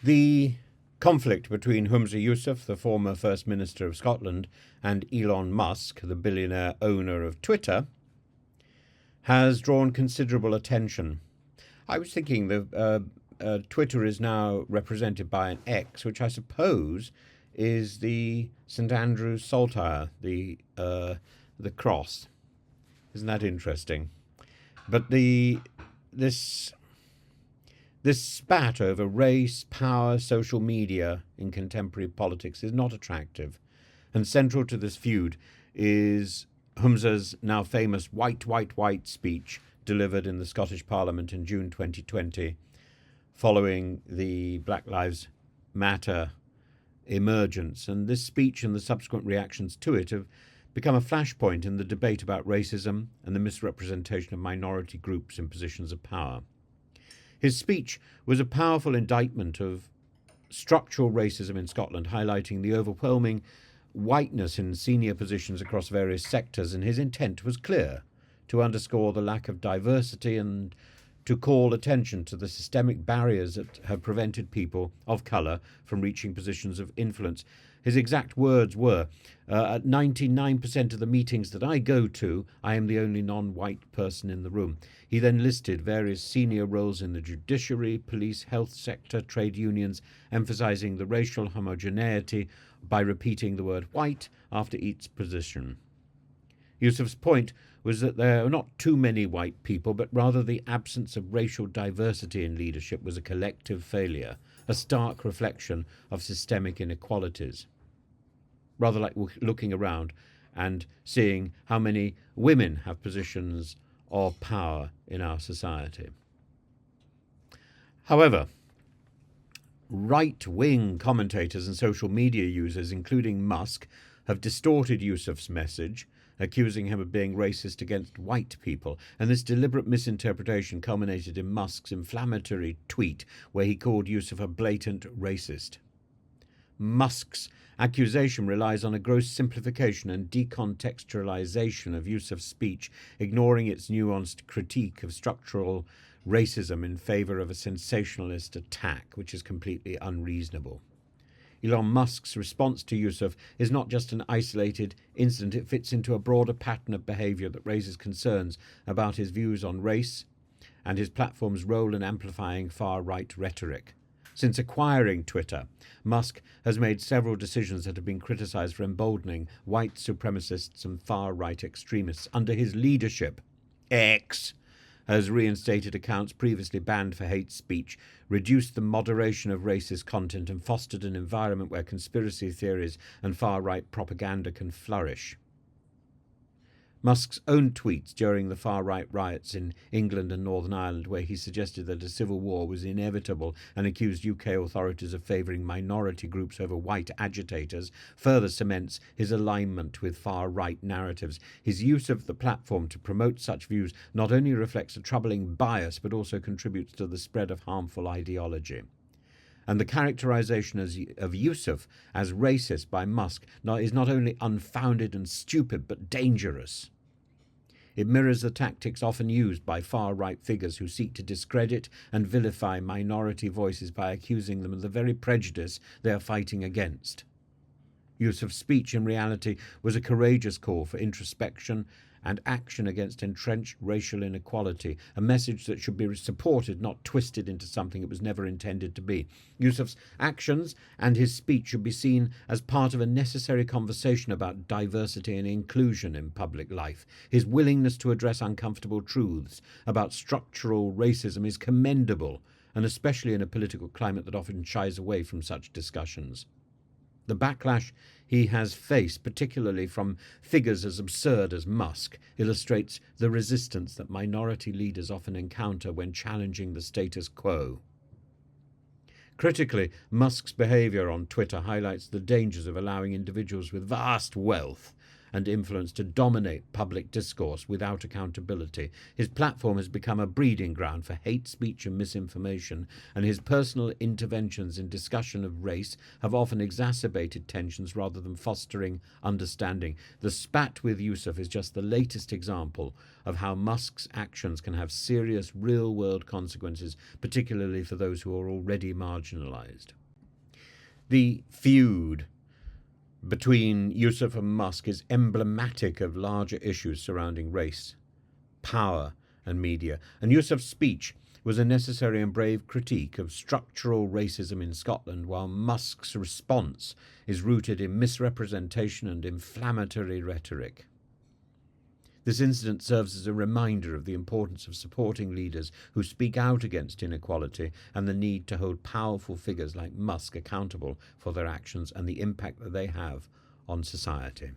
The conflict between Humza Yousaf, the former First Minister of Scotland, and Elon Musk, the billionaire owner of Twitter, has drawn considerable attention. I was thinking that Twitter is now represented by an X, which I suppose is the St Andrew's saltire, the cross. Isn't that interesting? But this spat over race, power, social media in contemporary politics is not attractive, and central to this feud is Humza's now famous white, white, white speech delivered in the Scottish Parliament in June 2020, following the Black Lives Matter emergence. And this speech and the subsequent reactions to it have become a flashpoint in the debate about racism and the misrepresentation of minority groups in positions of power. His speech was a powerful indictment of structural racism in Scotland, highlighting the overwhelming whiteness in senior positions across various sectors, and his intent was clear: to underscore the lack of diversity and to call attention to the systemic barriers that have prevented people of colour from reaching positions of influence. His exact words were, at 99% of the meetings that I go to, I am the only non-white person in the room. He then listed various senior roles in the judiciary, police, health sector, trade unions, emphasising the racial homogeneity by repeating the word white after each position. Yousaf's point was that there are not too many white people, but rather the absence of racial diversity in leadership was a collective failure, a stark reflection of systemic inequalities. Rather like looking around and seeing how many women have positions of power in our society. However, right-wing commentators and social media users, including Musk, have distorted Yousaf's message, accusing him of being racist against white people, and this deliberate misinterpretation culminated in Musk's inflammatory tweet where he called Yousaf a blatant racist. Musk's accusation relies on a gross simplification and decontextualization of Yousaf's speech, ignoring its nuanced critique of structural racism in favour of a sensationalist attack, which is completely unreasonable. Elon Musk's response to Yousaf is not just an isolated incident, it fits into a broader pattern of behaviour that raises concerns about his views on race and his platform's role in amplifying far-right rhetoric. Since acquiring Twitter, Musk has made several decisions that have been criticised for emboldening white supremacists and far-right extremists. Under his leadership, X has reinstated accounts previously banned for hate speech, reduced the moderation of racist content, and fostered an environment where conspiracy theories and far-right propaganda can flourish. Musk's own tweets during the far-right riots in England and Northern Ireland, where he suggested that a civil war was inevitable and accused UK authorities of favouring minority groups over white agitators, further cements his alignment with far-right narratives. His use of the platform to promote such views not only reflects a troubling bias, but also contributes to the spread of harmful ideology. And the characterization of Yousaf as racist by Musk is not only unfounded and stupid, but dangerous. It mirrors the tactics often used by far-right figures who seek to discredit and vilify minority voices by accusing them of the very prejudice they are fighting against. Yousaf's speech, in reality, was a courageous call for introspection and action against entrenched racial inequality, a message that should be supported, not twisted into something it was never intended to be. Yousaf's actions and his speech should be seen as part of a necessary conversation about diversity and inclusion in public life. His willingness to address uncomfortable truths about structural racism is commendable, and especially in a political climate that often shies away from such discussions. The backlash he has faced, particularly from figures as absurd as Musk, illustrates the resistance that minority leaders often encounter when challenging the status quo. Critically, Musk's behaviour on Twitter highlights the dangers of allowing individuals with vast wealth and influence to dominate public discourse without accountability. His platform has become a breeding ground for hate speech and misinformation, and his personal interventions in discussion of race have often exacerbated tensions rather than fostering understanding. The spat with Yousaf is just the latest example of how Musk's actions can have serious real-world consequences, particularly for those who are already marginalized. The feud between Yousaf and Musk is emblematic of larger issues surrounding race, power, and media. And Yousaf's speech was a necessary and brave critique of structural racism in Scotland, while Musk's response is rooted in misrepresentation and inflammatory rhetoric. This incident serves as a reminder of the importance of supporting leaders who speak out against inequality and the need to hold powerful figures like Musk accountable for their actions and the impact that they have on society.